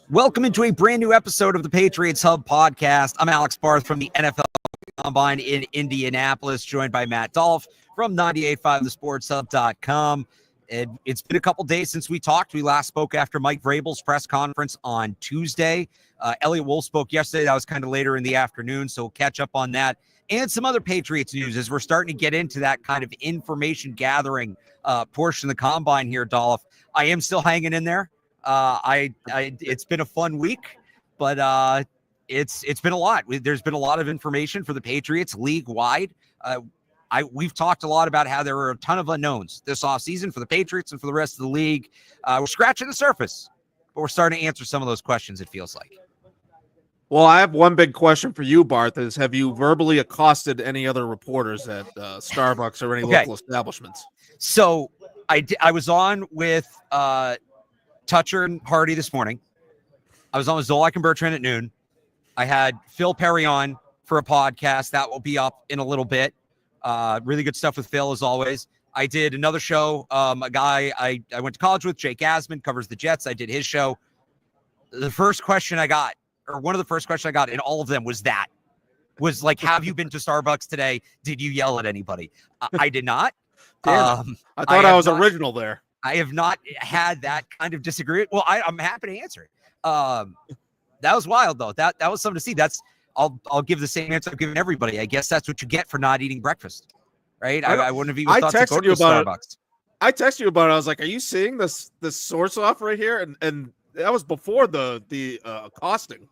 Welcome into a brand new episode of the Patriots Hub Podcast. I'm Alex Barth from the NFL Combine in Indianapolis, joined by Matt Dolloff from 98.5thesportshub.com. It's been a couple days since we talked. We last spoke after Mike Vrabel's press conference on Tuesday. Eliot Wolf spoke yesterday. That was kind of later in the afternoon, so we'll catch up on that. And some other Patriots news as we're starting to get into that kind of information gathering portion of the Combine here, Dolph. I am still hanging in there. It's been a fun week, but it's been a lot. There's been a lot of information for the Patriots league wide. We've talked a lot about how there were a ton of unknowns this offseason for the Patriots and for the rest of the league. We're scratching the surface, but we're starting to answer some of those questions, it feels like. Well, I have one big question for you, Barth, is have you verbally accosted any other reporters at Starbucks or any local establishments? So I was on with Toucher and Hardy this morning. I was on with Zolak and Bertrand at noon. I had Phil Perry on for a podcast that will be up in a little bit. Really good stuff with Phil as always. I did another show. A guy I went to college with, Jake Asman, covers the Jets. I did his show. The first question I got, or one of the first questions I got in all of them was like, have you been to Starbucks today? Did you yell at anybody? I did not. I thought I was original there. I have not had that kind of disagreement. Well, I'm happy to answer it. That was wild though. That was something to see. I'll give the same answer I've given everybody. I guess that's what you get for not eating breakfast, right? I wouldn't have even thought to go to Starbucks. I texted you about it. I was like, "Are you seeing this source off right here?" And that was before the accosting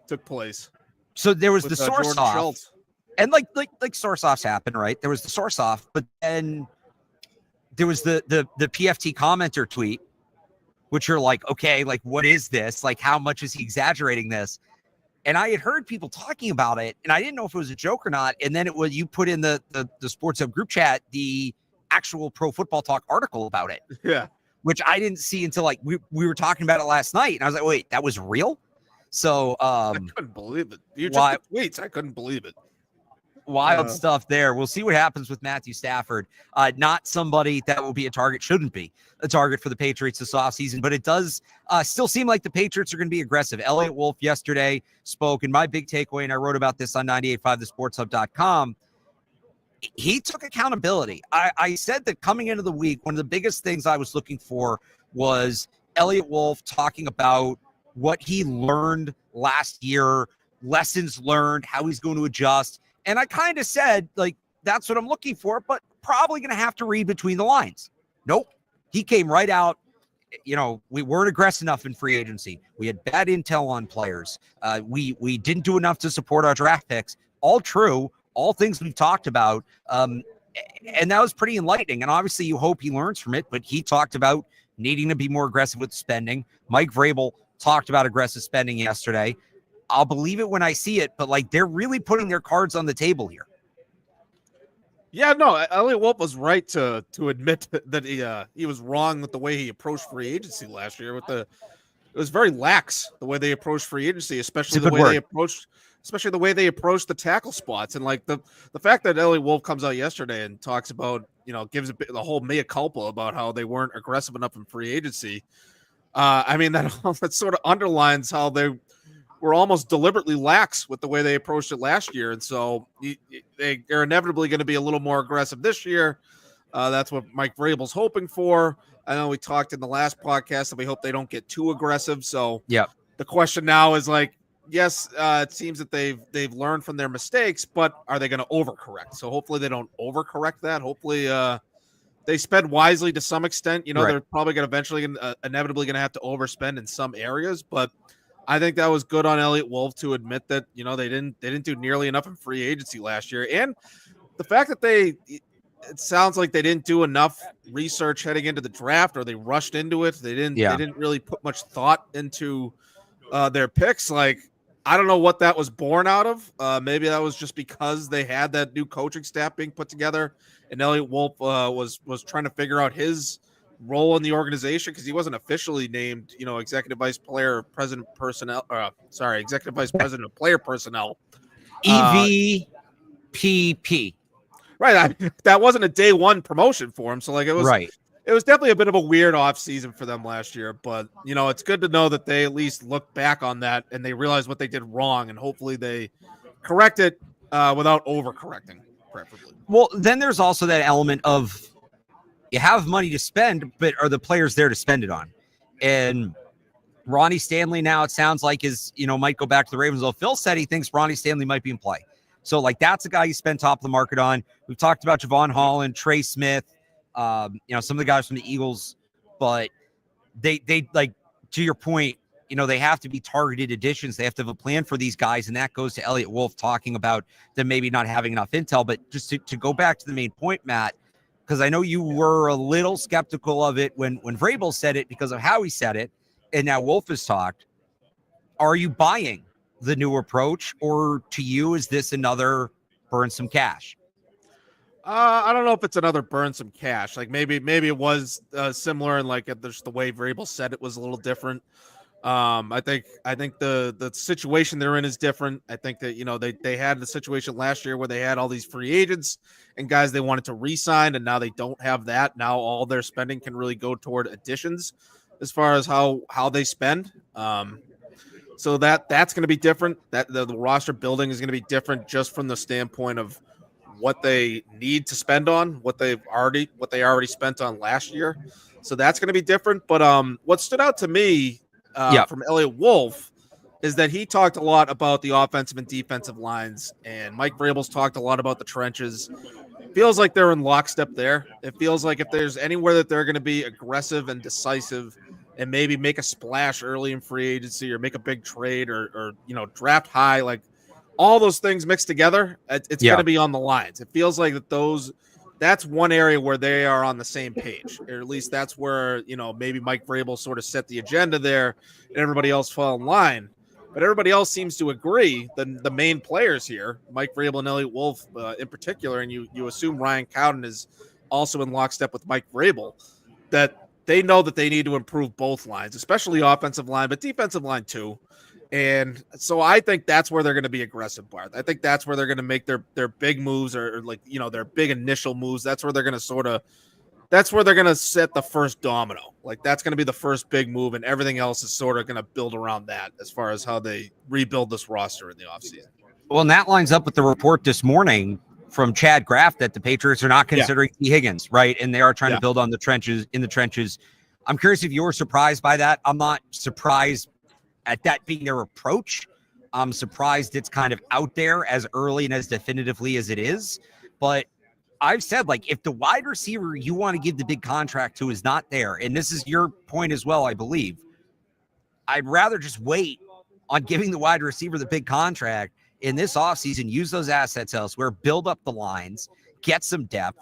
took place. So there was the source Jordan off, Schultz. and like source offs happen, right? There was the source off, but then there was the PFT commenter tweet, which you're like, okay, like what is this? Like, how much is he exaggerating this? And I had heard people talking about it, and I didn't know if it was a joke or not. And then it was you put in the Sports Hub group chat the actual Pro Football Talk article about it. Yeah, which I didn't see until like we were talking about it last night, and I was like, wait, that was real? So I couldn't believe it. You just tweets. I couldn't believe it. Wild stuff there. We'll see what happens with Matthew Stafford. Not somebody that will be a target, shouldn't be a target for the Patriots this offseason, but it does still seem like the Patriots are going to be aggressive. Eliot Wolf yesterday spoke, and my big takeaway, and I wrote about this on 98.5thesportshub.com, he took accountability. I said that coming into the week, one of the biggest things I was looking for was Eliot Wolf talking about what he learned last year, lessons learned, how he's going to adjust. And I kind of said, like, that's what I'm looking for, but probably going to have to read between the lines. Nope. He came right out. You know, we weren't aggressive enough in free agency. We had bad intel on players. We didn't do enough to support our draft picks. All true. All things we've talked about. And that was pretty enlightening. And obviously you hope he learns from it, but he talked about needing to be more aggressive with spending. Mike Vrabel talked about aggressive spending yesterday. I'll believe it when I see it, but like they're really putting their cards on the table here. Yeah, no, Eliot Wolf was right to admit that he was wrong with the way he approached free agency last year. It was very lax the way they approached free agency, especially the way they approached the tackle spots. And like the fact that Eliot Wolf comes out yesterday and talks about, gives the whole mea culpa about how they weren't aggressive enough in free agency. I mean, that sort of underlines how they were almost deliberately lax with the way they approached it last year. And so they're inevitably going to be a little more aggressive this year. That's what Mike Vrabel's hoping for. I know we talked in the last podcast that we hope they don't get too aggressive. So yeah, the question now is like, yes, it seems that they've learned from their mistakes, but are they going to overcorrect? So hopefully they don't overcorrect that. Hopefully they spend wisely to some extent. Right. They're probably going to inevitably going to have to overspend in some areas, but I think that was good on Eliot Wolf to admit that, they didn't do nearly enough in free agency last year. And the fact that it sounds like they didn't do enough research heading into the draft, or they rushed into it. They didn't really put much thought into their picks. Like, I don't know what that was born out of. Maybe that was just because they had that new coaching staff being put together, and Eliot Wolf was trying to figure out his role in the organization, because he wasn't officially named, executive vice president of player personnel. EVPP. Right. That wasn't a day one promotion for him. So like it was right. it was definitely a bit of a weird off season for them last year, but it's good to know that they at least look back on that and they realize what they did wrong, and hopefully they correct it without overcorrecting, preferably. Well, then there's also that element of you have money to spend, but are the players there to spend it on? And Ronnie Stanley now, it sounds like, might go back to the Ravens. Though Phil said he thinks Ronnie Stanley might be in play. So, that's a guy you spend top of the market on. We've talked about Javon Holland, Trey Smith, some of the guys from the Eagles, but they to your point, they have to be targeted additions. They have to have a plan for these guys, and that goes to Eliot Wolf talking about them maybe not having enough intel. But just to go back to the main point, Matt, because I know you were a little skeptical of it when Vrabel said it because of how he said it, and now Wolf has talked. Are you buying the new approach, or to you, is this another burn some cash? I don't know if it's another burn some cash. Like maybe it was similar, and just the way Vrabel said it was a little different. I think the situation they're in is different. I think that they had the situation last year where they had all these free agents and guys they wanted to re-sign, and now they don't have that. Now all their spending can really go toward additions as far as how they spend. So that's going to be different. That the roster building is going to be different just from the standpoint of what they need to spend on, what they already spent on last year. So that's going to be different. But what stood out to me from Eliot Wolf is that he talked a lot about the offensive and defensive lines, and Mike Vrabel's talked a lot about the trenches. Feels like they're in lockstep there. It feels like if there's anywhere that they're going to be aggressive and decisive and maybe make a splash early in free agency or make a big trade or draft high, like all those things mixed together, it's going to be on the lines. It feels like that's one area where they are on the same page, or at least that's where, maybe Mike Vrabel sort of set the agenda there and everybody else fell in line. But everybody else seems to agree, the main players here, Mike Vrabel and Eliot Wolf in particular, and you assume Ryan Cowden is also in lockstep with Mike Vrabel, that they know that they need to improve both lines, especially offensive line, but defensive line too. And so I think that's where they're going to be aggressive, Barth. I think that's where they're going to make their big moves or their big initial moves. That's where they're going to set the first domino. Like that's going to be the first big move, and everything else is sort of going to build around that as far as how they rebuild this roster in the offseason. Well, and that lines up with the report this morning from Chad Graff that the Patriots are not considering T. Higgins, right? And they are trying to build on the trenches. I'm curious if you're surprised by that. I'm not surprised at that being their approach. I'm surprised it's kind of out there as early and as definitively as it is. But I've said, if the wide receiver you want to give the big contract to is not there, and this is your point as well, I believe, I'd rather just wait on giving the wide receiver the big contract in this offseason, use those assets elsewhere, build up the lines, get some depth,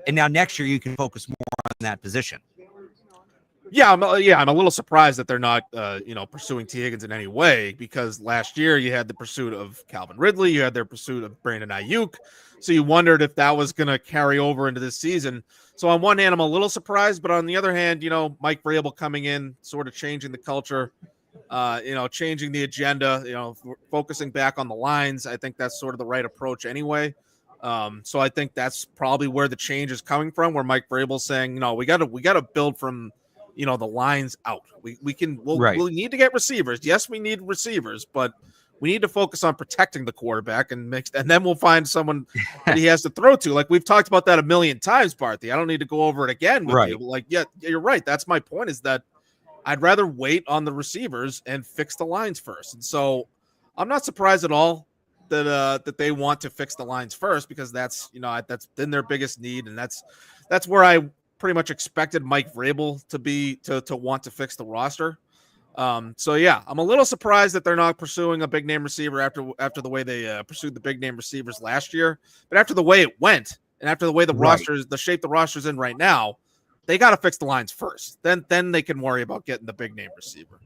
and now next year you can focus more on that position. Yeah, I'm a little surprised that they're not, pursuing T. Higgins in any way, because last year you had the pursuit of Calvin Ridley, you had their pursuit of Brandon Ayuk, so you wondered if that was going to carry over into this season. So on one hand, I'm a little surprised, but on the other hand, Mike Vrabel coming in, sort of changing the culture, changing the agenda, focusing back on the lines. I think that's sort of the right approach anyway. So I think that's probably where the change is coming from, where Mike Vrabel's saying, we got to build from the lines out. We'll need to get receivers. Yes, we need receivers, but we need to focus on protecting the quarterback and then we'll find someone that he has to throw to. Like we've talked about that a million times, Barthy. I don't need to go over it again with you. You're right. That's my point, is that I'd rather wait on the receivers and fix the lines first. And so I'm not surprised at all that they want to fix the lines first, because that's been their biggest need. And that's where I pretty much expected Mike Vrabel to want to fix the roster. I'm a little surprised that they're not pursuing a big name receiver after the way they pursued the big name receivers last year. But after the way it went, and after the way the shape the roster's in right now, they got to fix the lines first. Then they can worry about getting the big name receiver.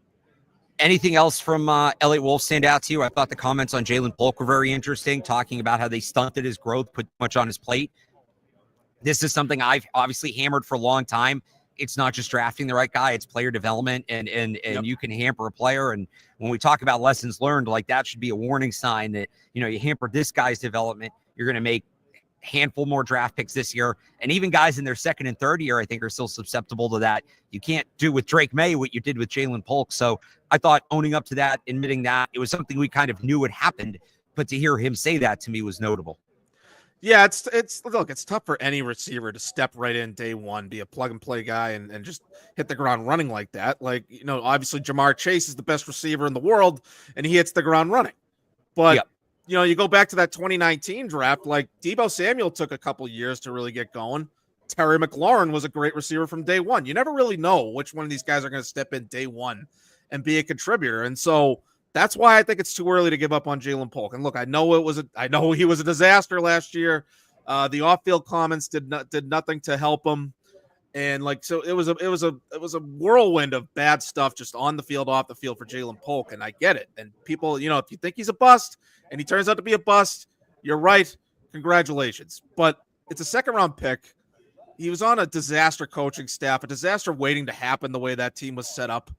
Anything else from Eliot Wolf stand out to you? I thought the comments on Jaylen Polk were very interesting, talking about how they stunted his growth, put much on his plate. This is something I've obviously hammered for a long time. It's not just drafting the right guy, it's player development, and you can hamper a player. And when we talk about lessons learned, that should be a warning sign that, you hamper this guy's development, you're going to make handful more draft picks this year. And even guys in their second and third year, I think, are still susceptible to that. You can't do with Drake May what you did with Jaylen Polk. So I thought owning up to that, admitting that, it was something we kind of knew had happened. But to hear him say that to me was notable. Yeah, it's tough for any receiver to step right in day one, be a plug and play guy and just hit the ground running like that. Like, obviously Jamar Chase is the best receiver in the world and he hits the ground running. But, you go back to that 2019 draft, like Deebo Samuel took a couple years to really get going. Terry McLaurin was a great receiver from day one. You never really know which one of these guys are going to step in day one and be a contributor. And so that's why I think it's too early to give up on Jaylen Polk. And look, I know he was a disaster last year. The off-field comments did nothing to help him, and so it was a whirlwind of bad stuff just on the field, off the field for Jaylen Polk. And I get it. And people, if you think he's a bust and he turns out to be a bust, you're right. Congratulations. But it's a second-round pick. He was on a disaster coaching staff, a disaster waiting to happen the way that team was set up.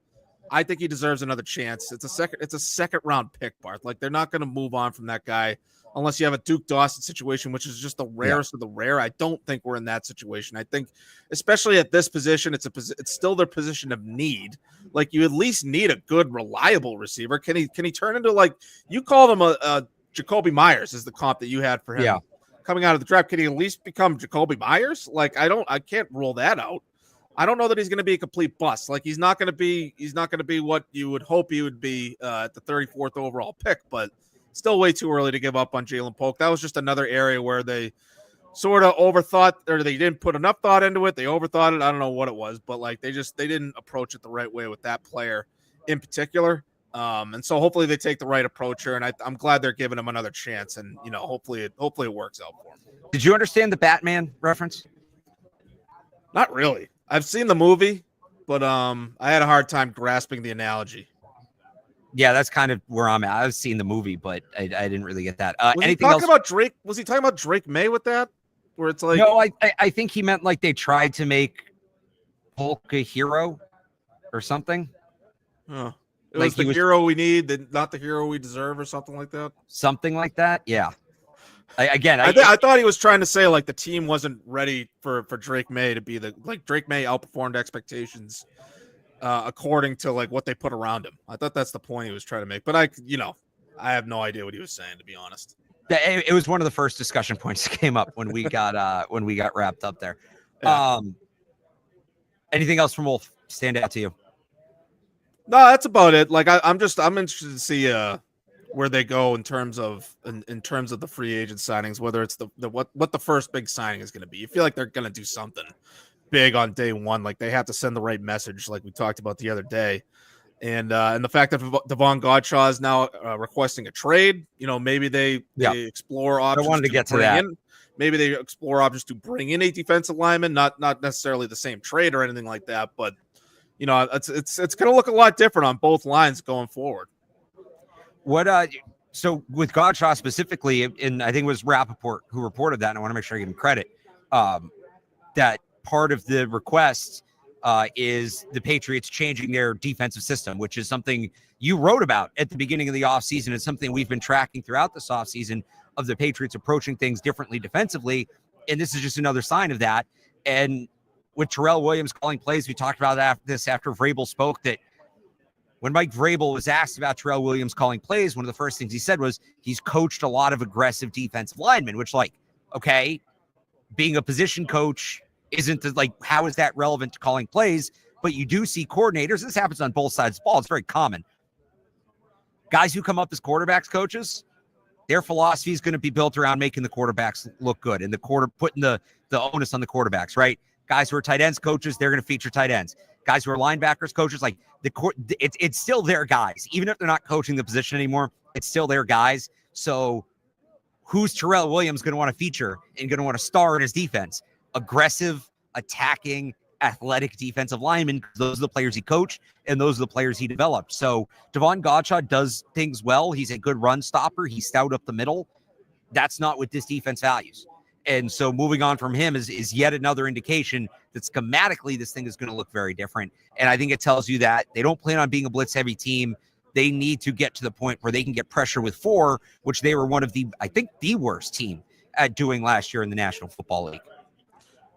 I think he deserves another chance. It's a second round pick, Barth. Like, they're not going to move on from that guy unless you have a Duke Dawson situation, which is just the rarest of the rare. I don't think we're in that situation. I think, especially at this position, it's still their position of need. Like, you at least need a good, reliable receiver. Can he turn into, you call him a Jacoby Myers is the comp that you had for him coming out of the draft. Can he at least become Jacoby Myers? I can't rule that out. I don't know that he's going to be a complete bust. He's not going to be what you would hope he would be at the 34th overall pick, but still way too early to give up on Jaylen Polk. That was just another area where they sort of overthought, or they didn't put enough thought into it. They overthought it. I don't know what it was, but they didn't approach it the right way with that player in particular. And so hopefully they take the right approach here, and I'm glad they're giving him another chance, and hopefully it works out for him. Did you understand the Batman reference? Not really. I've seen the movie, but I had a hard time grasping the analogy. Yeah, that's kind of where I'm at. I've seen the movie, but I didn't really get that. Was he talking about Drake? Was he talking about Drake May with that? Where it's like, no, I think he meant they tried to make Polk a hero or something. It was the hero we need, not the hero we deserve, or something like that. Something like that. Yeah. I thought he was trying to say the team wasn't ready for Drake May to be Drake May outperformed expectations according to what they put around him. I thought that's the point he was trying to make, but I have no idea what he was saying, to be honest. It was one of the first discussion points that came up when we got wrapped up there. Yeah. Anything else from Wolf stand out to you? No, that's about it. I'm interested to see where they go in terms of the free agent signings, whether it's what the first big signing is going to be. You feel like they're going to do something big on day one. They have to send the right message, like we talked about the other day. And the fact that Devon Godshaw is now requesting a trade, maybe they explore options. I wanted to get to that. Maybe they explore options to bring in a defensive lineman, not necessarily the same trade or anything like that, but it's going to look a lot different on both lines going forward. So with Godshaw specifically, and I think it was Rappaport who reported that, and I want to make sure I give him credit, that part of the request is the Patriots changing their defensive system, which is something you wrote about at the beginning of the offseason. It's something we've been tracking throughout this offseason of the Patriots approaching things differently defensively, and this is just another sign of that. And with Terrell Williams calling plays, we talked about after Vrabel spoke, that when Mike Vrabel was asked about Terrell Williams calling plays, one of the first things he said was he's coached a lot of aggressive defensive linemen, which okay, being a position coach isn't how is that relevant to calling plays? But you do see coordinators. This happens on both sides of the ball. It's very common. Guys who come up as quarterbacks coaches, their philosophy is going to be built around making the quarterbacks look good and putting the onus on the quarterbacks, right? Guys who are tight ends coaches, they're going to feature tight ends. Guys who are linebackers coaches, it's still their guys. Even if they're not coaching the position anymore, it's still their guys. So who's Terrell Williams going to want to feature and going to want to star in his defense? Aggressive, attacking, athletic defensive linemen. Those are the players he coached, and those are the players he developed. So Devon Godshaw does things well. He's a good run stopper. He's stout up the middle. That's not what this defense values. And so moving on from him is yet another indication that schematically this thing is going to look very different. And I think it tells you that they don't plan on being a blitz-heavy team. They need to get to the point where they can get pressure with 4, which they were one of the worst team at doing last year in the National Football League.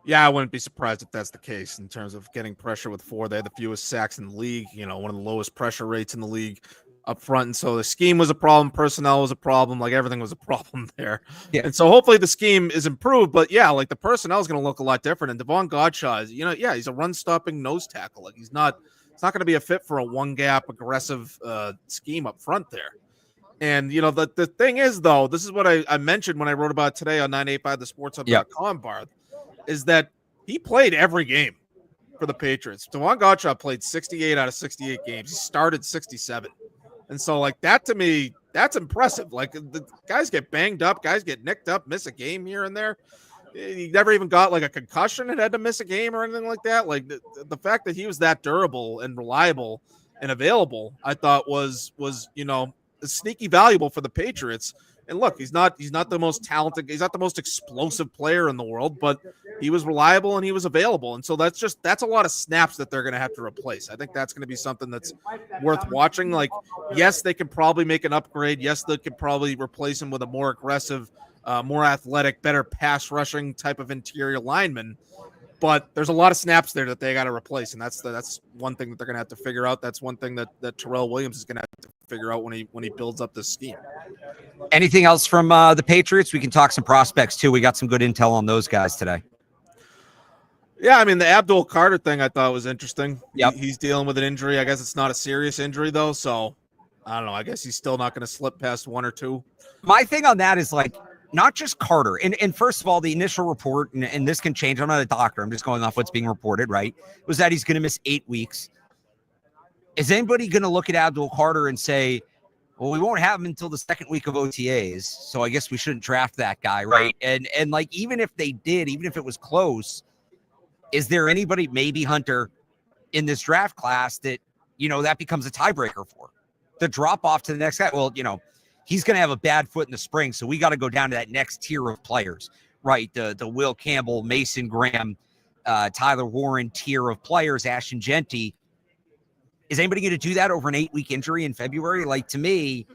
Yeah, I wouldn't be surprised if that's the case in terms of getting pressure with 4. They had the fewest sacks in the league, one of the lowest pressure rates in the league up front. And so the scheme was a problem. Personnel was a problem. Like everything was a problem there. Yeah. And so hopefully the scheme is improved. But yeah, like the personnel is going to look a lot different. And Devon Godshaw is, he's a run stopping nose tackle. Like it's not going to be a fit for a one gap aggressive scheme up front there. And, the thing is, though, this is what I mentioned when I wrote about it today on 985thesportshub.com, Barth, is that he played every game for the Patriots. Devon Godshaw played 68 out of 68 games. He started 67. And so, like, that to me, that's impressive. Like, the guys get banged up, guys get nicked up, miss a game here and there. He never even got, like, a concussion and had to miss a game or anything like that. Like, the fact that he was that durable and reliable and available, I thought was sneaky valuable for the Patriots. And look, he's not the most talented, he's not the most explosive player in the world, but he was reliable and he was available. And so that's a lot of snaps that they're going to have to replace. I think that's going to be something that's worth watching. Like, yes, they can probably make an upgrade. Yes, they could probably replace him with a more aggressive, more athletic, better pass rushing type of interior lineman. But there's a lot of snaps there that they got to replace, and that's one thing that they're going to have to figure out. That's one thing that Terrell Williams is going to have to figure out when he builds up this scheme. Anything else from the Patriots? We can talk some prospects too. We got some good intel on those guys today. Yeah, I mean the Abdul Carter thing I thought was interesting. Yep. He's dealing with an injury. I guess it's not a serious injury though, so I don't know. I guess he's still not going to slip past 1 or 2. My thing on that is like, not just Carter. And first of all, the initial report, and this can change. I'm not a doctor. I'm just going off what's being reported, right? Was that he's going to miss 8 weeks. Is anybody going to look at Abdul Carter and say, well, we won't have him until the second week of OTAs, so I guess we shouldn't draft that guy, right? And like, even if they did, even if it was close, is there anybody, maybe Hunter, in this draft class that, that becomes a tiebreaker for? The drop off to the next guy? Well, he's going to have a bad foot in the spring, so we got to go down to that next tier of players, right? The Will Campbell, Mason Graham, Tyler Warren tier of players, Ashton Genty. Is anybody going to do that over an 8-week injury in February? Like, to me,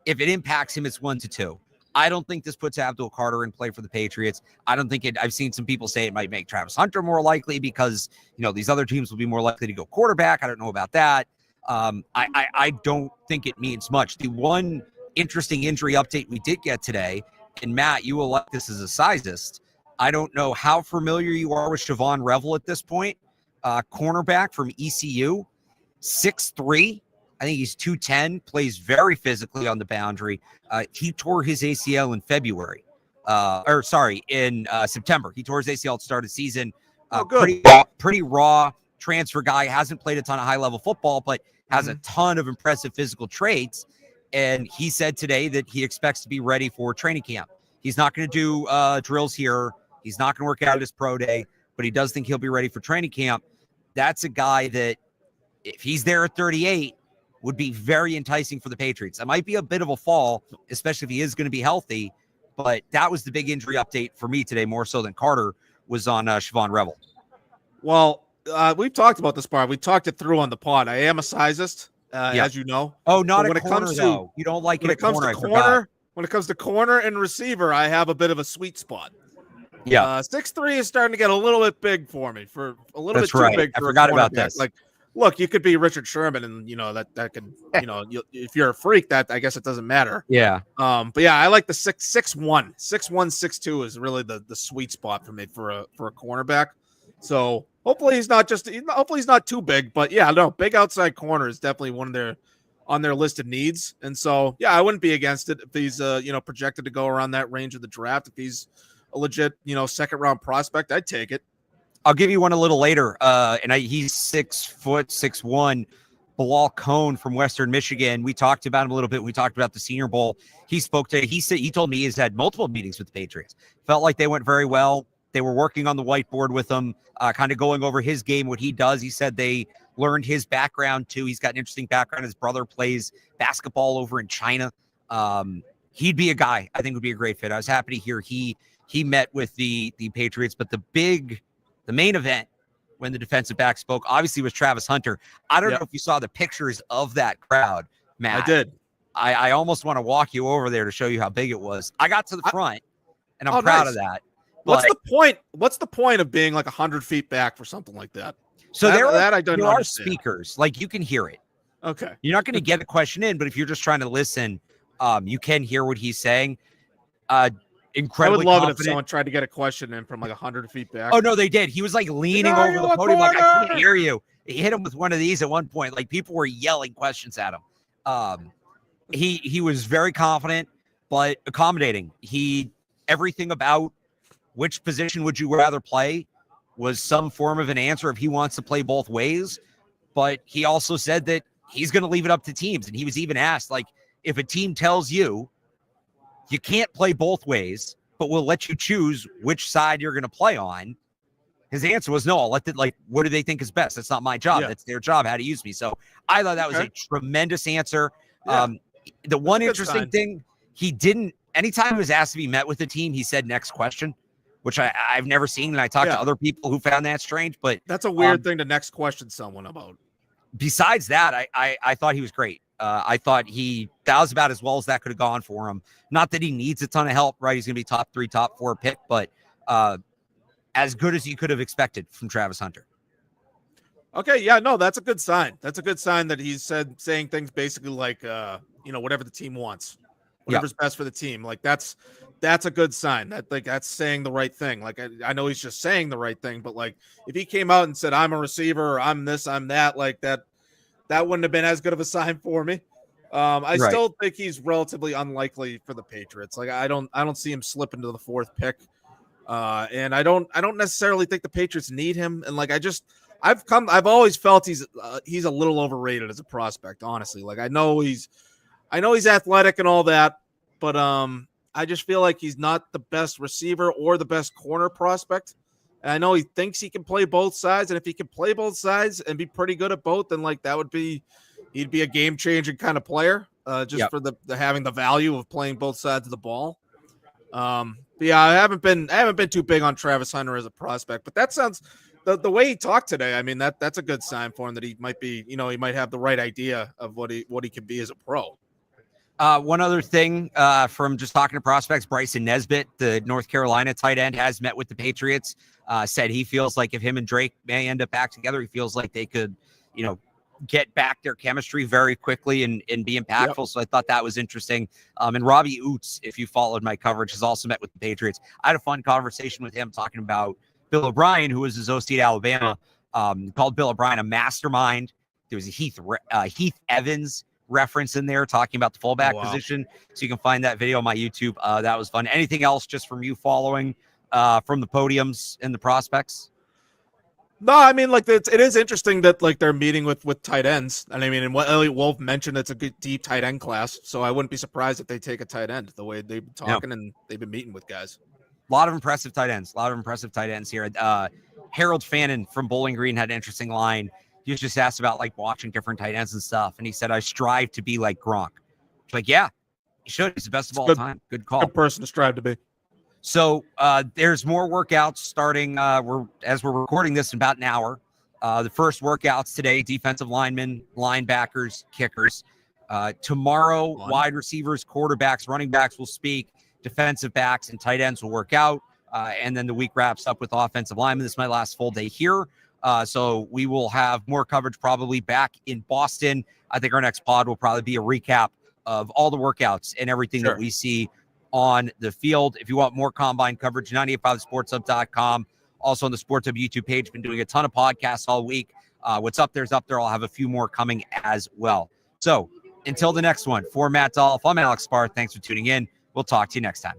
if it impacts him, it's 1 to 2. I don't think this puts Abdul Carter in play for the Patriots. I don't think I've seen some people say it might make Travis Hunter more likely because, these other teams will be more likely to go quarterback. I don't know about that. I don't think it means much. The one interesting injury update we did get today, and Matt, you will like this as a sizist. I don't know how familiar you are with Siobhan Revel at this point. Cornerback from ECU, 6'3". I think he's 210, plays very physically on the boundary. He tore his ACL in September. He tore his ACL at the start of the season. Pretty raw transfer guy. Hasn't played a ton of high-level football, but has a ton of impressive physical traits. And he said today that he expects to be ready for training camp. He's not going to do drills here. He's not going to work out at his pro day, but he does think he'll be ready for training camp. That's a guy that, if he's there at 38, would be very enticing for the Patriots. That might be a bit of a fall, especially if he is going to be healthy. But that was the big injury update for me today, more so than Carter was on Siobhan Revel. Well, we've talked about this part. We talked it through on the pod. I am a sizist, as you know. Oh, not when it comes to, you don't like it at corner. When it comes to corner and receiver, I have a bit of a sweet spot. Yeah, 6'3" is starting to get a little bit big for me. For a little bit too big. I forgot about this. Like, look, you could be Richard Sherman, and that could, if you're a freak, that I guess it doesn't matter. Yeah. But yeah, I like the 6'1", 6'2" is really the sweet spot for me for a cornerback. So hopefully he's not too big, but yeah, no, big outside corner is definitely one of on their list of needs. And so yeah, I wouldn't be against it if he's projected to go around that range of the draft. If he's a legit second round prospect, I'd take it. I'll give you one a little later. He's 6'1", Bilal Cohn from Western Michigan. We talked about him a little bit. We talked about the Senior Bowl. He told me he's had multiple meetings with the Patriots. Felt like they went very well. They were working on the whiteboard with him, kind of going over his game, what he does. He said they learned his background too. He's got an interesting background. His brother plays basketball over in China. He'd be a guy I think would be a great fit. I was happy to hear he met with the Patriots, but the main event when the defensive back spoke obviously was Travis Hunter. I don't know if you saw the pictures of that crowd, Matt. I did. I almost want to walk you over there to show you how big it was. I got to the front. and I'm proud nice. of that. What's the point? What's the point of being like 100 feet back for something like that? So there are speakers, like you can hear it. Okay. You're not going to get a question in, but if you're just trying to listen, you can hear what he's saying. Incredibly I would love confident. it if someone tried to get a question in from like 100 feet back. Oh, no, they did. He was like leaning over the podium like, I can't hear you. He hit him with one of these at one point. Like people were yelling questions at him. He was very confident, but accommodating. Everything about which position would you rather play was some form of an answer if he wants to play both ways. But he also said that he's going to leave it up to teams. And he was even asked, like, if a team tells you can't play both ways, but we'll let you choose which side you're going to play on. His answer was no, what do they think is best? That's not my job. Yeah. That's their job, how to use me. So I thought that was a tremendous answer. Yeah. The one interesting thing, anytime he was asked to be met with the team, he said next question, which I've never seen. And I talked to other people who found that strange, but that's a weird thing to next question someone about. Besides that, I thought he was great. I thought that was about as well as that could have gone for him. Not that he needs a ton of help, right? He's going to be top 3, top 4 pick, but as good as you could have expected from Travis Hunter. Okay, yeah, no, that's a good sign. That's a good sign that he's saying things basically like, whatever the team wants, whatever's best for the team. Like that's a good sign. That's saying the right thing. Like I know he's just saying the right thing, but like if he came out and said I'm a receiver, or I'm this, I'm that, like that wouldn't have been as good of a sign for me. I still think he's relatively unlikely for the Patriots. Like I don't see him slip into the 4th pick. And I don't necessarily think the Patriots need him. And like I've always felt he's a little overrated as a prospect, honestly. Like I know he's athletic and all that, but I just feel like he's not the best receiver or the best corner prospect. And I know he thinks he can play both sides, and if he can play both sides and be pretty good at both, then like he'd be a game-changing kind of player, for the having the value of playing both sides of the ball. But yeah, I haven't been too big on Travis Hunter as a prospect, but that sounds the way he talked today. I mean, that's a good sign for him that he might be, he might have the right idea of what he can be as a pro. One other thing from just talking to prospects, Bryson Nesbitt, the North Carolina tight end, has met with the Patriots, said he feels like if him and Drake may end up back together, he feels like they could, get back their chemistry very quickly and be impactful. Yep. So I thought that was interesting. And Robbie Oots, if you followed my coverage, has also met with the Patriots. I had a fun conversation with him talking about Bill O'Brien, who was his OC at Alabama, called Bill O'Brien a mastermind. There was a Heath Evans reference in there talking about the fullback position. So you can find that video on my YouTube. That was fun. Anything else just from you following from the podiums and the prospects? No, I mean, like it is interesting that like they're meeting with tight ends. And I mean, and what Eliot Wolf mentioned, it's a good deep tight end class. So I wouldn't be surprised if they take a tight end the way they've been talking and they've been meeting with guys. A lot of impressive tight ends here. Harold Fannin from Bowling Green had an interesting line. He was just asked about like watching different tight ends and stuff. And he said, I strive to be like Gronk. It's like, yeah, he should. He's the best of all time. Good call. Good person to strive to be. So there's more workouts starting. As we're recording this in about an hour. The first workouts today, defensive linemen, linebackers, kickers. Tomorrow, wide receivers, quarterbacks, running backs will speak. Defensive backs and tight ends will work out. And then the week wraps up with offensive linemen. This is my last full day here. So we will have more coverage probably back in Boston. I think our next pod will probably be a recap of all the workouts and everything that we see on the field. If you want more combine coverage, 985sportshub.com. Also on the Sports Hub YouTube page, been doing a ton of podcasts all week. What's up there's up there. I'll have a few more coming as well. So until the next one, for Matt Dolloff, I'm Alex Barth. Thanks for tuning in. We'll talk to you next time.